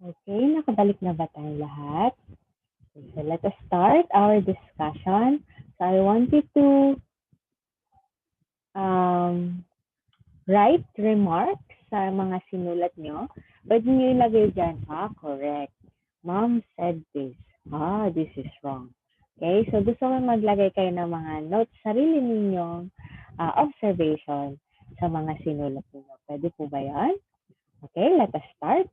Okay, nakabalik na ba tayong lahat? Okay, so let us start our discussion. So I want you to write remarks sa mga sinulat nyo. Pwede nyo ilagay dyan, correct. Mom said this. This is wrong. Okay, so gusto ko maglagay kayo ng mga notes, sarili ninyong observation sa mga sinulat niyo. Pwede po ba yan? Okay, let us start.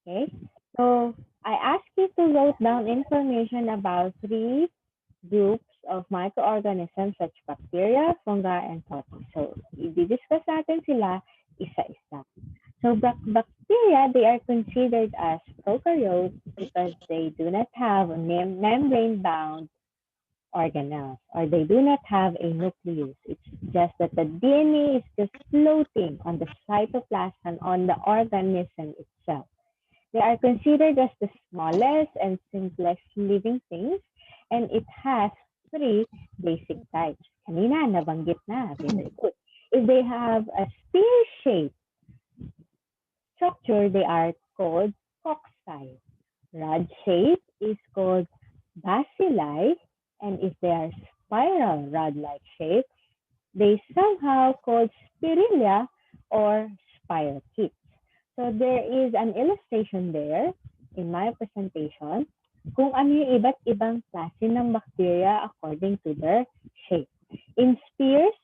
Okay, so I asked you to write down information about 3 groups of microorganisms such bacteria, fungi, and protists. So, i-discuss natin sila isa-isa. So, bacteria, they are considered as prokaryotes because they do not have membrane-bound organelles, or they do not have a nucleus. It's just that the DNA is just floating on the cytoplasm, on the organism itself. They are considered as the smallest and simplest living things, and it has 3 basic types. Kanina, nabanggit na. Very good. If they have a spear-shaped structure, they are called cocci. Rod-shaped is called bacilli, and if they are spiral rod-like shape, they somehow called spirilla or spirochetes. So there is an illustration there in my presentation kung ano yung iba't ibang klase ng bacteria according to their shape. In spears,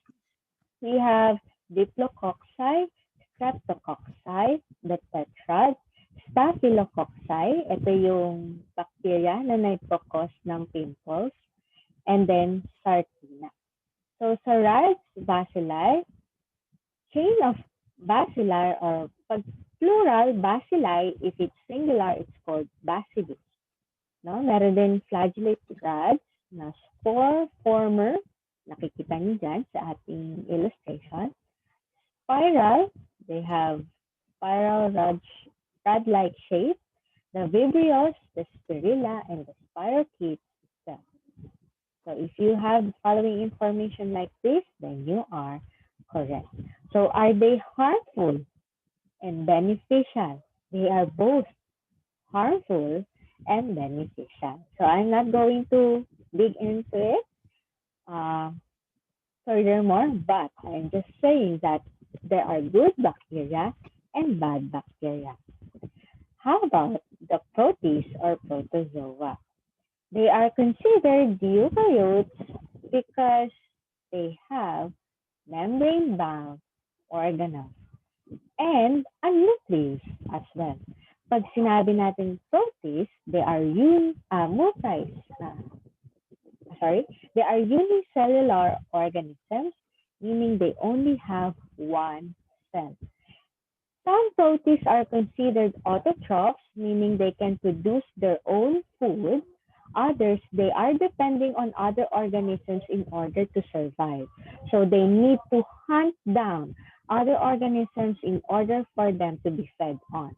we have diplococci, streptococci, the tetrad, staphylococci, ito yung bacteria na nagpo-cause ng pimples, and then Sartina. So sa rods, bacilli, chain of bacilli, or pag plural, bacilli, if it's singular, it's called bacillus. No? Meron din flagellate rods na spore former, nakikita niyo dyan sa ating illustration. Spiral, they have spiral rod-like shape. The vibrios, the spirilla, and the spirochetes itself. So if you have the following information like this, then you are correct. So are they harmful and beneficial? They are both harmful and beneficial. So I'm not going to dig into it furthermore, but I'm just saying that there are good bacteria and bad bacteria. How about the protists or protozoa? They are considered eukaryotes because they have membrane-bound organelles and a nucleus as well. Pag sinabi natin protists, they are unicellular organisms, meaning they only have one cell. Some protists are considered autotrophs, meaning they can produce their own food. Others, they are depending on other organisms in order to survive. So they need to hunt down other organisms in order for them to be fed on.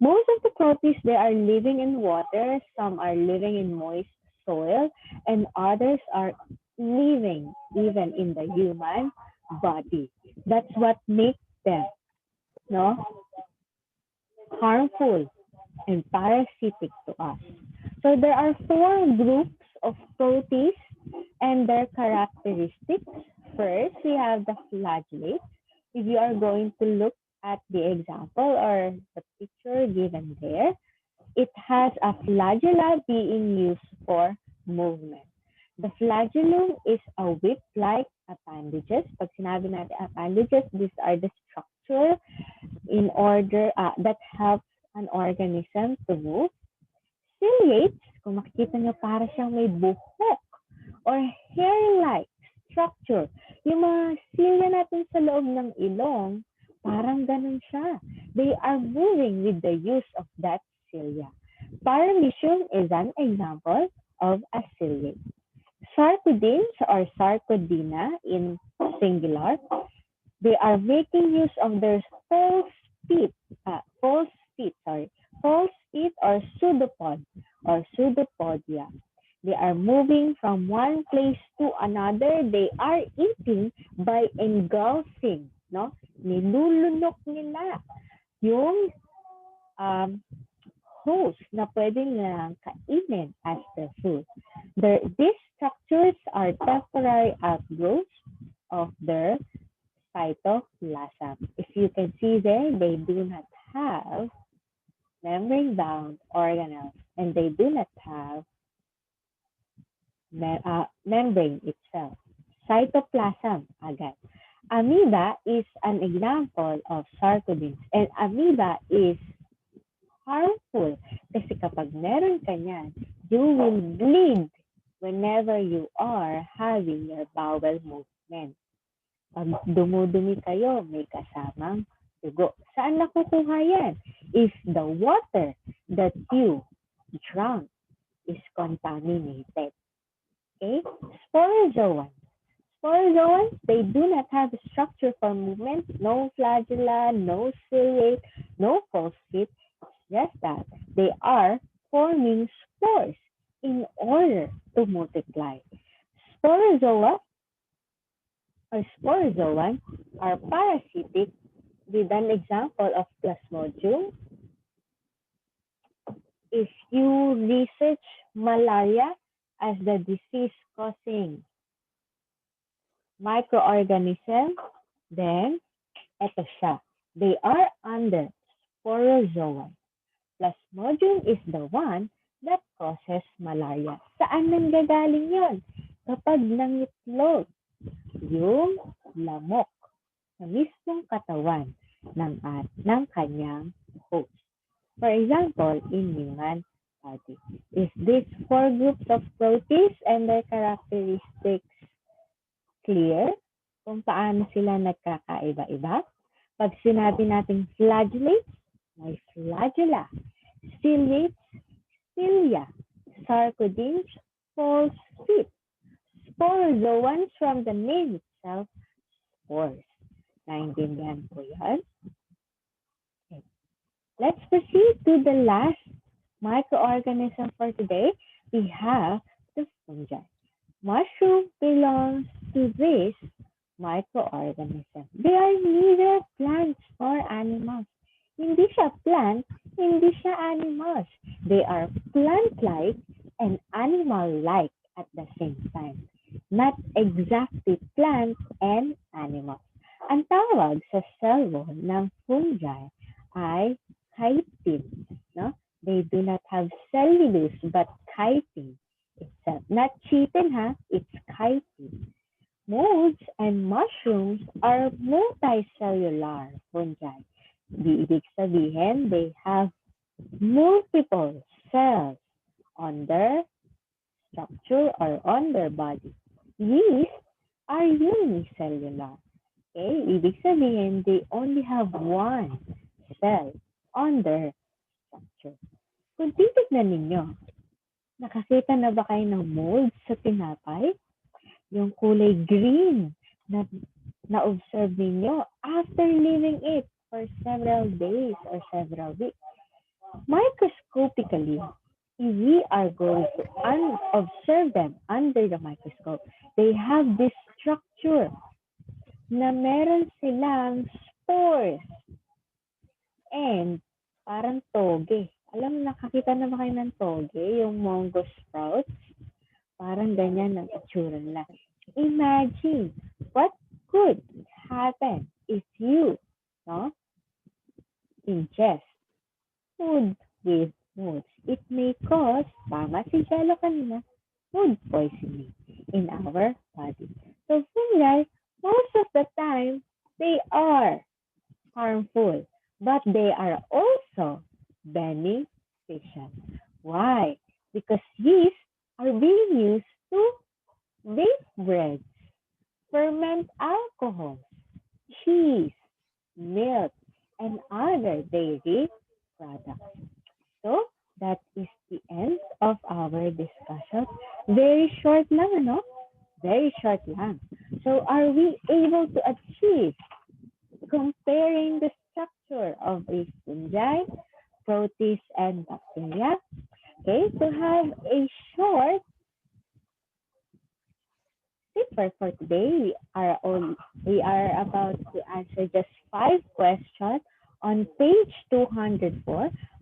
Most of the protists, they are living in water, some are living in moist soil, and others are living even in the human body. That's what makes them harmful and parasitic to us. So there are 4 groups of protists and their characteristics. First, we have the flagellates. If you are going to look at the example or the picture given there, it has a flagella being used for movement. The flagellum is a whip-like appendages. Pag sinabi natin appendages, these are the structure in order that helps an organism to move. Ciliates, kung makikita nyo, para siyang may buhok or hair-like structure. Yung mga cilia natin sa loob ng ilong, parang ganun siya. They are moving with the use of that cilia. Paramecium is an example of a ciliate. Sarcodines or Sarcodina in singular, they are making use of their false feet or pseudopod or pseudopodia. They are moving from one place to another. They are eating by engulfing, Nilulunok nila yung host na pwede nilang kainin as their food. These structures are temporary outgrowths of their cytoplasm. If you can see there, they do not have membrane-bound organelles and they do not have membrane itself. Cytoplasm agad. Amoeba is an example of sarcodines and amoeba is harmful kasi kapag meron ka niyan, you will bleed whenever you are having your bowel movement. Pag dumudumi kayo, may kasamang dugo. Saan nakukuha yan? If the water that you drank is contaminated. Okay? Sporozoans. Sporozoans, they do not have a structure for movement, no flagella, no ciliate, no false feet. Just that they are forming spores in order to multiply. Sporozoa or sporozoan are parasitic with an example of Plasmodium. If you research malaria as the disease-causing microorganism, then ito siya. They are under sporozoan. Plasmodium is the one that causes malaria. Saan nanggagaling yon? Kapag nangitlog yung lamok sa mismong katawan ng kanyang host. For example, in human body, is these 4 groups of proteins and their characteristics clear kung paano sila nagkakaiba-iba? Pag sinabi natin flagellates, may flagella. Ciliates, cilia. Sarcodines, false feet. Sporozoans from the name itself, spores. Naintindihan po yan? Okay. Let's proceed to the last microorganism for today. We have the fungi. Mushroom belongs to this microorganism. They are neither plants nor animals. Hindi siya plant, hindi siya animals. They are plant-like and animal-like at the same time. Not exactly plant and animal. Ang tawag sa cell wall ng fungi ay chitin. No? They do not have cellulose but chitin itself. Not chitin ha, it's chitin. Molds and mushrooms are multicellular fungi. Ibig sabihin, they have multiple cells on their structure or on their body. Yeast are unicellular. Okay? Ibig sabihin, they only have one cell on their structure. Kung titignan ninyo, nakakita na ba kayo ng mold sa tinapay? Yung kulay green na na-observe ninyo after leaving it for several days or several weeks. Microscopically, if we are going to observe them under the microscope, they have this structure na meron silang spores and parang toge. Alam, nakakita na ba kayo ng toge? Yung mango sprouts? Parang ganyan ang itsura nila. Imagine what could happen if you ingest food with molds. It may cause, tama si Jello kanina, food poisoning in our body. So fungi, most of the time, they are harmful, but they are also beneficial. Why? Because yeast are being used to bake breads, ferment alcohols, cheese, milk, and other dairy products. So, that is the end of our discussion. Very short lang, ano? Very short lang. So, are we able to achieve comparing the structure of a fungi, protists, and bacteria? Okay, to have a short paper for today, we are We are about to answer just 5 questions on page 204.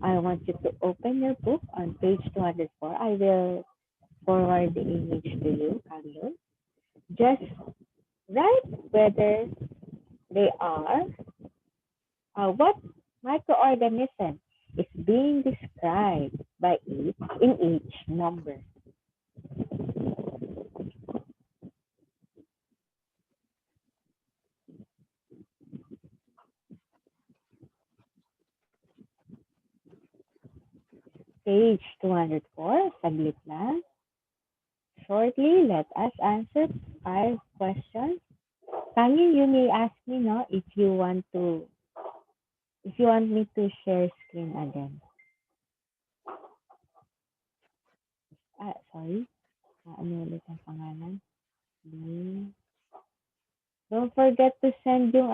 I want you to open your book on page 204. I will forward the image to you, Carlo. Just write whether they are, what microorganism is being described by each in each number. Page 204, saglit lang. Shortly, let us answer 5 questions. Kanye, you may ask me now if you want me to share screen again. Sorry. Ano ulit ang pangalan? Don't forget to send yung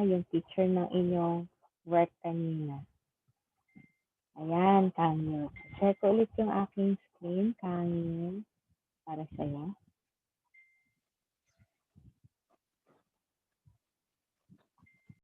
yung picture ng inyong work kanina. Ayan, Kanye. Share ko ulit yung aking screen, Kanye, para sa'yo.